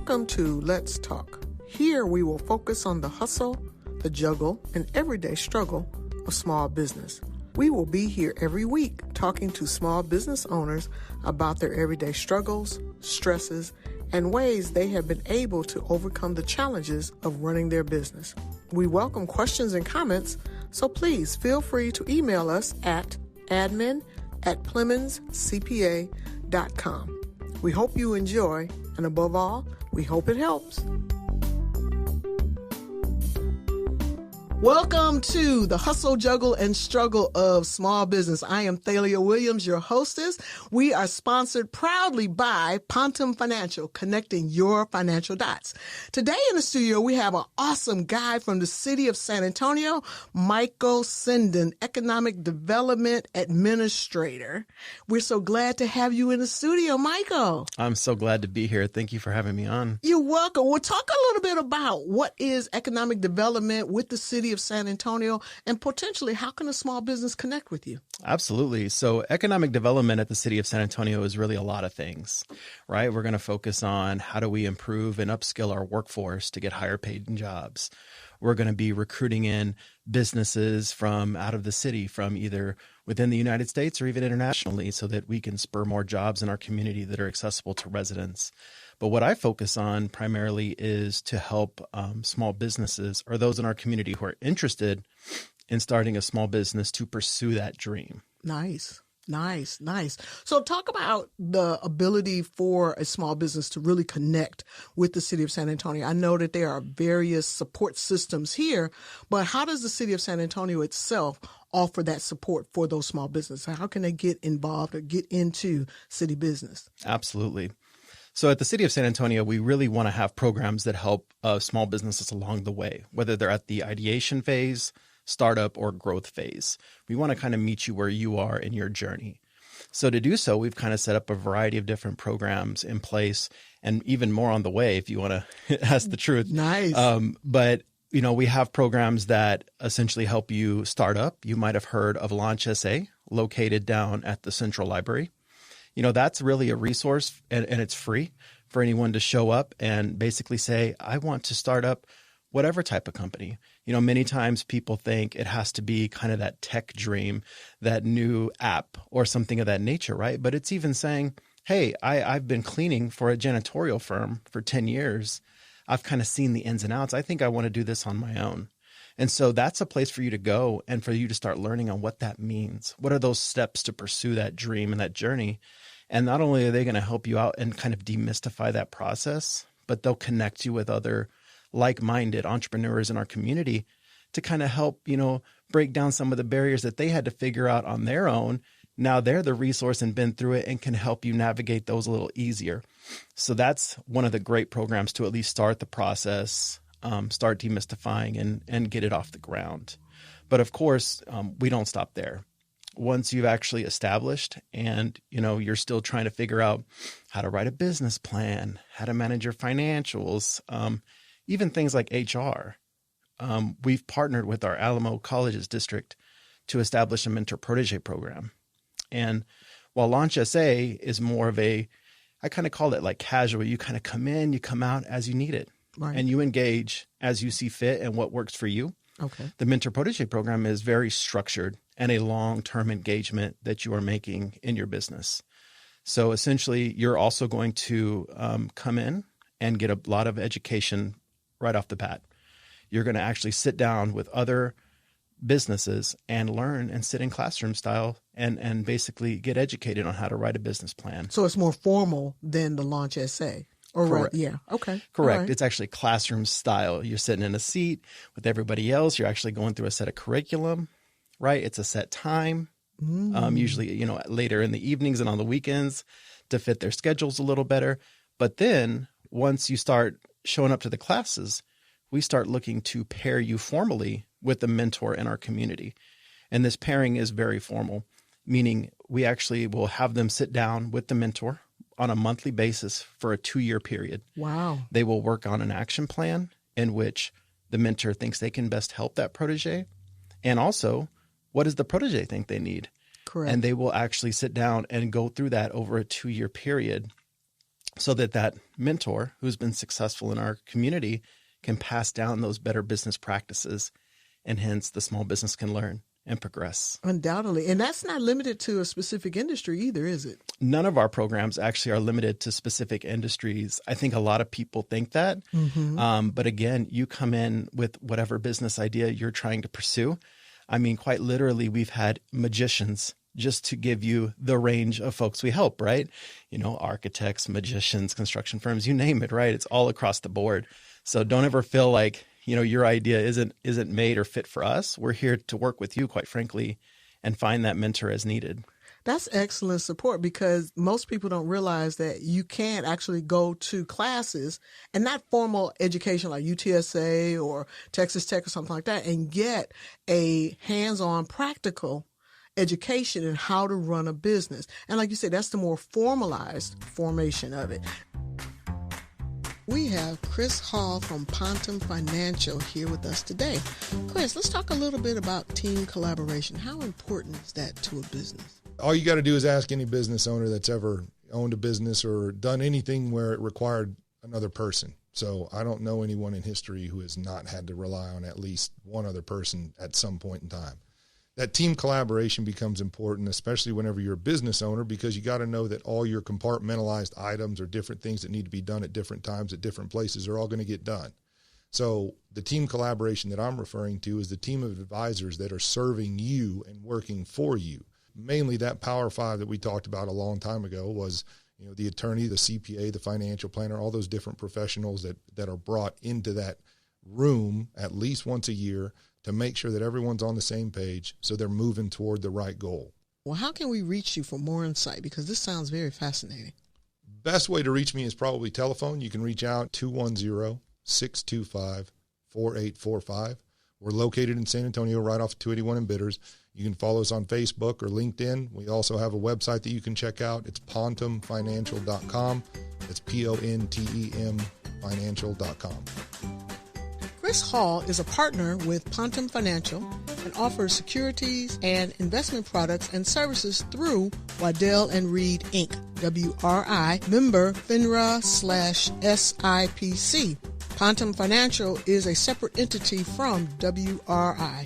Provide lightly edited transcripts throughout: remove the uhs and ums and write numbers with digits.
Welcome to Let's Talk. Here we will focus on the hustle, the juggle, and everyday struggle of small business. We will be here every week talking to small business owners about their everyday struggles, stresses, and ways they have been able to overcome the challenges of running their business. We welcome questions and comments, so please feel free to email us at admin@PlemonsCPA.com. We hope you enjoy, and above all, we hope it helps. Welcome to the Hustle, Juggle, and Struggle of Small Business. I am Thalia Williams, your hostess. We are sponsored proudly by Pontum Financial, connecting your financial dots. Today in the studio, we have an awesome guy from the city of San Antonio, Michael Sindon, Economic Development Administrator. We're so glad to have you in the studio, Michael. I'm so glad to be here. Thank you for having me on. You're welcome. We'll talk a little bit about what is economic development with the city of San Antonio, and potentially how can a small business connect with you? Absolutely. So economic development at the city of San Antonio is really a lot of things, right? We're going to focus on how do we improve and upskill our workforce to get higher paid jobs. We're going to be recruiting in businesses from out of the city, from either within the United States or even internationally, so that we can spur more jobs in our community that are accessible to residents. But what I focus on primarily is to help small businesses or those in our community who are interested in starting a small business to pursue that dream. Nice. So talk about the ability for a small business to really connect with the city of San Antonio. I know that there are various support systems here, but how does the city of San Antonio itself offer that support for those small businesses? How can they get involved or get into city business? Absolutely. So at the city of San Antonio, we really want to have programs that help small businesses along the way, whether they're at the ideation phase, startup, or growth phase. We want to kind of meet you where you are in your journey. So to do so, we've kind of set up a variety of different programs in place, and even more on the way if you want to ask the truth. Nice. But we have programs that essentially help you start up. You might have heard of Launch SA, located down at the Central Library. That's really a resource, and it's free for anyone to show up and basically say, I want to start up whatever type of company. Many times people think it has to be kind of that tech dream, that new app or something of that nature, right? But it's even saying, hey, I've been cleaning for a janitorial firm for 10 years. I've kind of seen the ins and outs. I think I want to do this on my own. And so that's a place for you to go and for you to start learning on what that means. What are those steps to pursue that dream and that journey? And not only are they going to help you out and kind of demystify that process, but they'll connect you with other like-minded entrepreneurs in our community to kind of help, break down some of the barriers that they had to figure out on their own. Now they're the resource and been through it and can help you navigate those a little easier. So that's one of the great programs to at least start the process, start demystifying and get it off the ground. But of course, we don't stop there. Once you've actually established and, you're still trying to figure out how to write a business plan, how to manage your financials, even things like HR. We've partnered with our Alamo Colleges district to establish a mentor-protege program. And while Launch SA is more of I kind of call it like casual. You kind of come in, you come out as you need it. Right. And you engage as you see fit and what works for you. Okay. The mentor-protege program is very structured and a long-term engagement that you are making in your business. So essentially, you're also going to come in and get a lot of education right off the bat. You're going to actually sit down with other businesses and learn and sit in classroom style and basically get educated on how to write a business plan. So it's more formal than the Launch SA. Or correct. Right, yeah. Okay. Correct. Right. It's actually classroom style. You're sitting in a seat with everybody else. You're actually going through a set of curriculum, right? It's a set time, usually, later in the evenings and on the weekends to fit their schedules a little better. But then once you start showing up to the classes, we start looking to pair you formally with a mentor in our community. And this pairing is very formal, meaning we actually will have them sit down with the mentor on a monthly basis for a 2-year period. Wow. They will work on an action plan in which the mentor thinks they can best help that protege. And also, what does the protege think they need? Correct. And they will actually sit down and go through that over a 2-year period so that that mentor who's been successful in our community can pass down those better business practices, and hence the small business can learn and progress. Undoubtedly. And that's not limited to a specific industry either, is it? None of our programs actually are limited to specific industries. I think a lot of people think that. But again, you come in with whatever business idea you're trying to pursue. I mean, quite literally, we've had magicians, just to give you the range of folks we help, right? You know, architects, magicians, construction firms, you name it, right? It's all across the board. So don't ever feel like, you know, your idea isn't made or fit for us. We're here to work with you, quite frankly, and find that mentor as needed. That's excellent support, because most people don't realize that you can actually go to classes and not formal education like UTSA or Texas Tech or something like that and get a hands-on practical education in how to run a business. And like you said, that's the more formalized formation of it. We have Chris Hall from Pontum Financial here with us today. Chris, let's talk a little bit about team collaboration. How important is that to a business? All you got to do is ask any business owner that's ever owned a business or done anything where it required another person. So I don't know anyone in history who has not had to rely on at least one other person at some point in time. That team collaboration becomes important, especially whenever you're a business owner, because you got to know that all your compartmentalized items or different things that need to be done at different times at different places are all going to get done. So the team collaboration that I'm referring to is the team of advisors that are serving you and working for you. Mainly that Power Five that we talked about a long time ago was, you know, the attorney, the CPA, the financial planner, all those different professionals that are brought into that room at least once a year to make sure that everyone's on the same page so they're moving toward the right goal. Well, how can we reach you for more insight? Because this sounds very fascinating. Best way to reach me is probably telephone. You can reach out 210-625-4845. We're located in San Antonio, right off 281 in Bitters. You can follow us on Facebook or LinkedIn. We also have a website that you can check out. It's pontumfinancial.com. It's PONTEM financial.com. Chris Hall is a partner with Pontum Financial and offers securities and investment products and services through Waddell & Reed, Inc., WRI, member FINRA/SIPC. Pontum Financial is a separate entity from WRI.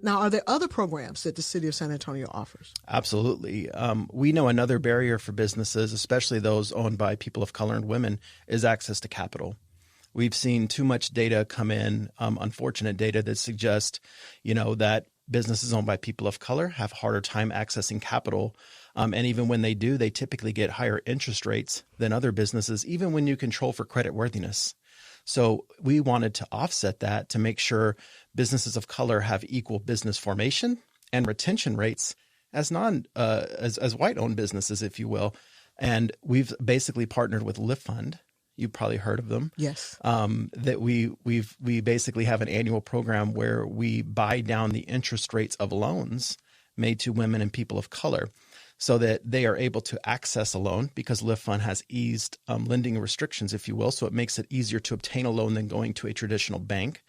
Now, are there other programs that the city of San Antonio offers? Absolutely. We know another barrier for businesses, especially those owned by people of color and women, is access to capital. We've seen too much data come in, unfortunate data that suggests, you know, that businesses owned by people of color have a harder time accessing capital. And even when they do, they typically get higher interest rates than other businesses, even when you control for creditworthiness. So we wanted to offset that to make sure businesses of color have equal business formation and retention rates as as white-owned businesses, if you will. And we've basically partnered with Lift Fund. You've probably heard of them. Yes. That we basically have an annual program where we buy down the interest rates of loans made to women and people of color, so that they are able to access a loan, because Lift Fund has eased lending restrictions, if you will. So it makes it easier to obtain a loan than going to a traditional bank.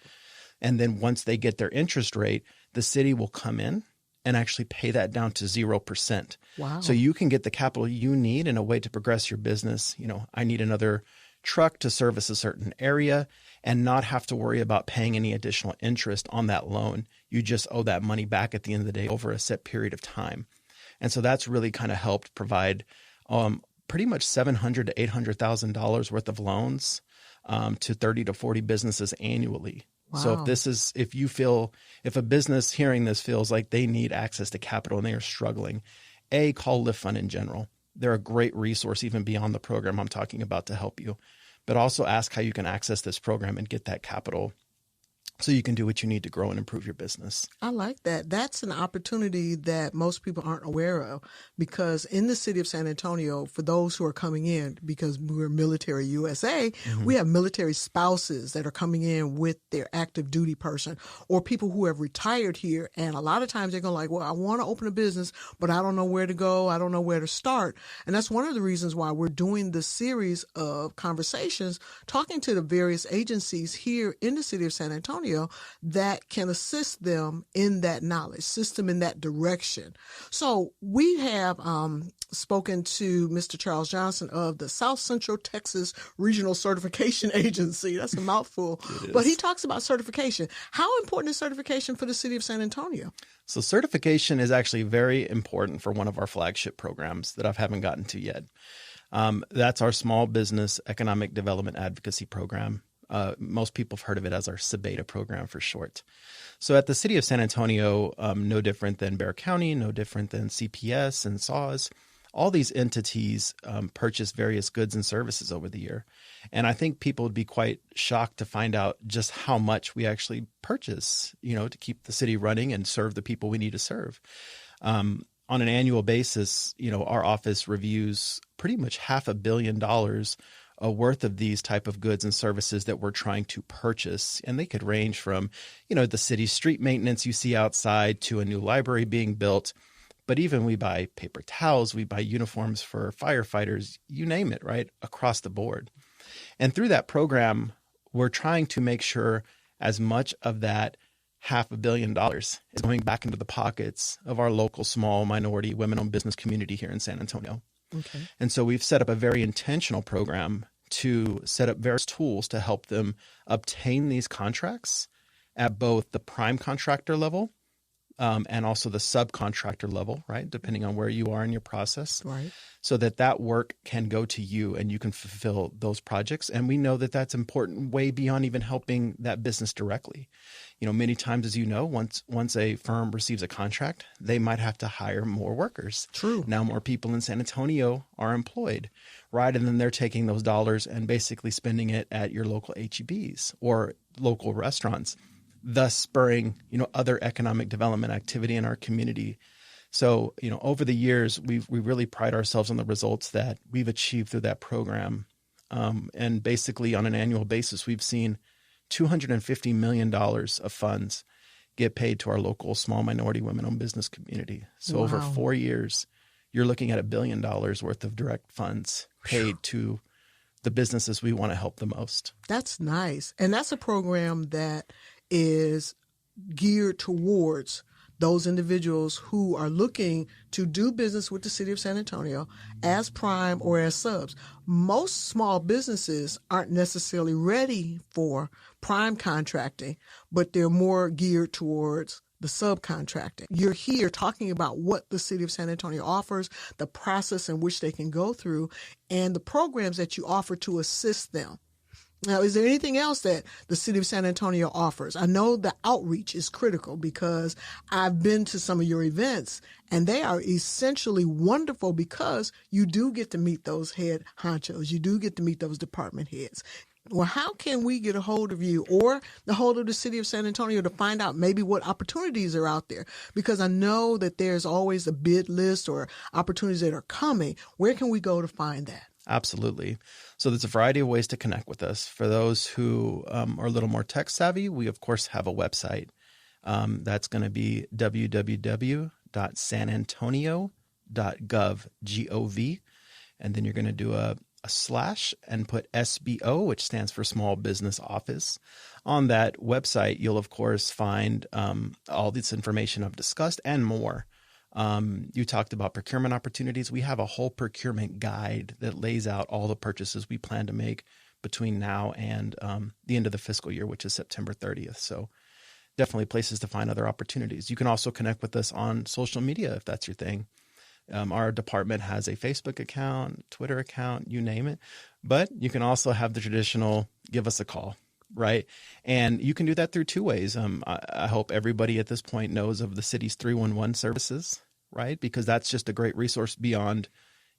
And then once they get their interest rate, the city will come in and actually pay that down to 0%. Wow. So you can get the capital you need in a way to progress your business. You know, I need another truck to service a certain area and not have to worry about paying any additional interest on that loan. You just owe that money back at the end of the day over a set period of time. And so that's really kind of helped provide pretty much $700,000 to $800,000 worth of loans to 30 to 40 businesses annually. Wow. So if a business hearing this feels like they need access to capital and they are struggling, call Lift Fund in general. They're a great resource even beyond the program I'm talking about to help you. But also ask how you can access this program and get that capital so you can do what you need to grow and improve your business. I like that. That's an opportunity that most people aren't aware of, because in the city of San Antonio, for those who are coming in, because we're Military USA, we have military spouses that are coming in with their active duty person, or people who have retired here. And a lot of times they're going like, well, I want to open a business, but I don't know where to go. I don't know where to start. And that's one of the reasons why we're doing this series of conversations, talking to the various agencies here in the city of San Antonio, Antonio that can assist them in that knowledge, assist them in that direction. So we have spoken to Mr. Charles Johnson of the South Central Texas Regional Certification Agency. That's a mouthful. But he talks about certification. How important is certification for the city of San Antonio? So certification is actually very important for one of our flagship programs that I haven't gotten to yet. That's our Small Business Economic Development Advocacy Program. Most people have heard of it as our SBETA program for short. So at the city of San Antonio, no different than Bexar County, no different than CPS and SAWS, all these entities purchase various goods and services over the year. And I think people would be quite shocked to find out just how much we actually purchase, to keep the city running and serve the people we need to serve. On an annual basis, our office reviews pretty much $500 million worth of these type of goods and services that we're trying to purchase. And they could range from, the city's street maintenance you see outside to a new library being built. But even we buy paper towels, we buy uniforms for firefighters, you name it, right, across the board. And through that program, we're trying to make sure as much of that $500 million is going back into the pockets of our local small minority women-owned business community here in San Antonio. Okay. And so we've set up a very intentional program to set up various tools to help them obtain these contracts at both the prime contractor level and also the subcontractor level, right, depending on where you are in your process, right, so that work can go to you and you can fulfill those projects. And we know that that's important way beyond even helping that business directly. Many times, as you know, once a firm receives a contract, they might have to hire more workers. True. Now more people in San Antonio are employed, right? And then they're taking those dollars and basically spending it at your local HEBs or local restaurants, thus spurring, other economic development activity in our community. So, over the years, we really pride ourselves on the results that we've achieved through that program. And basically on an annual basis, we've seen $250 million of funds get paid to our local small minority women-owned business community. So Over 4 years, you're looking at $1 billion worth of direct funds paid to the businesses we want to help the most. That's nice. And that's a program that is geared towards those individuals who are looking to do business with the city of San Antonio as prime or as subs. Most small businesses aren't necessarily ready for prime contracting, but they're more geared towards the subcontracting. You're here talking about what the city of San Antonio offers, the process in which they can go through, and the programs that you offer to assist them. Now, is there anything else that the city of San Antonio offers? I know the outreach is critical because I've been to some of your events and they are essentially wonderful because you do get to meet those head honchos. You do get to meet those department heads. Well, how can we get a hold of you or the hold of the city of San Antonio to find out maybe what opportunities are out there? Because I know that there's always a bid list or opportunities that are coming. Where can we go to find that? Absolutely. So there's a variety of ways to connect with us. For those who are a little more tech savvy, we, of course, have a website. That's going to be www.sanantonio.gov, G-O-V. And then you're going to do a slash and put SBO, which stands for Small Business Office. On that website, you'll, of course, find all this information I've discussed and more. You talked about procurement opportunities. We have a whole procurement guide that lays out all the purchases we plan to make between now and the end of the fiscal year, which is September 30th. So definitely places to find other opportunities. You can also connect with us on social media if that's your thing. Our department has a Facebook account, Twitter account, you name it. But you can also have the traditional give us a call, right? And you can do that through two ways. I hope everybody at this point knows of the city's 311 services, right? Because that's just a great resource beyond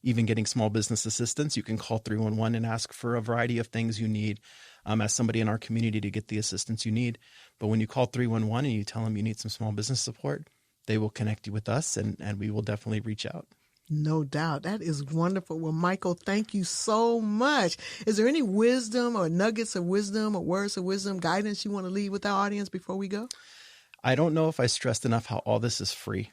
even getting small business assistance. You can call 311 and ask for a variety of things you need as somebody in our community to get the assistance you need. But when you call 311 and you tell them you need some small business support, they will connect you with us and we will definitely reach out. No doubt. That is wonderful. Well, Michael, thank you so much. Is there any wisdom or nuggets of wisdom or words of wisdom, guidance you want to leave with our audience before we go? I don't know if I stressed enough how all this is free.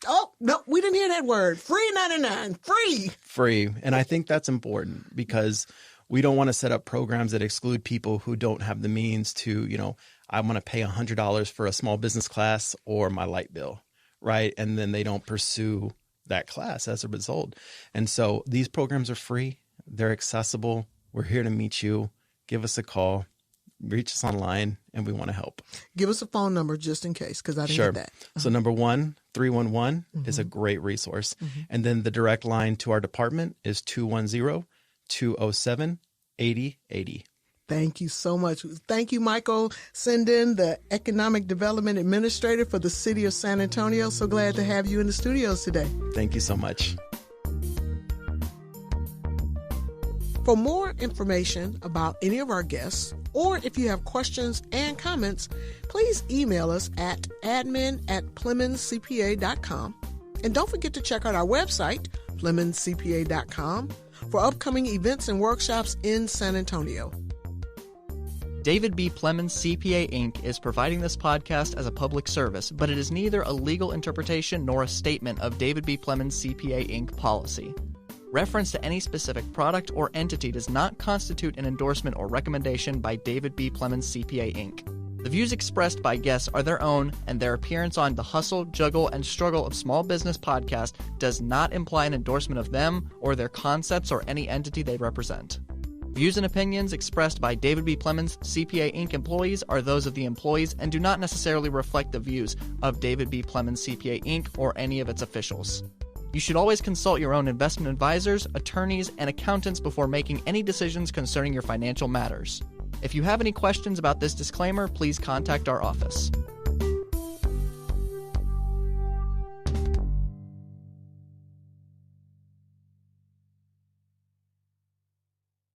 Oh, no, we didn't hear that word. Free 99, free. Free. And I think that's important because We don't want to set up programs that exclude people who don't have the means to, I want to pay $100 for a small business class or my light bill, right? And then they don't pursue that class as a result. And so these programs are free. They're accessible. We're here to meet you. Give us a call. Reach us online, and we want to help. Give us a phone number just in case, because I didn't get that. So number 1-311 is a great resource. And then the direct line to our department is 210-207-8080. Thank you so much. Thank you, Michael Sindon, the Economic Development Administrator for the City of San Antonio. So glad to have you in the studios today. Thank you so much. For more information about any of our guests, or if you have questions and comments, please email us at admin@PlemonsCPA.com. And don't forget to check out our website, PlemonsCPA.com, for upcoming events and workshops in San Antonio. David B Plemons CPA Inc. is providing this podcast as a public service, but it is neither a legal interpretation nor a statement of David B Plemons CPA Inc. policy. Reference to any specific product or entity does not constitute an endorsement or recommendation by David B Plemons CPA Inc. The views expressed by guests are their own, and their appearance on the Hustle, Juggle, and Struggle of Small Business podcast does not imply an endorsement of them or their concepts or any entity they represent. Views and opinions expressed by David B Plemons CPA Inc. employees are those of the employees and do not necessarily reflect the views of David B Plemons CPA Inc. or any of its officials. You should always consult your own investment advisors, attorneys, and accountants before making any decisions concerning your financial matters. If you have any questions about this disclaimer, please contact our office.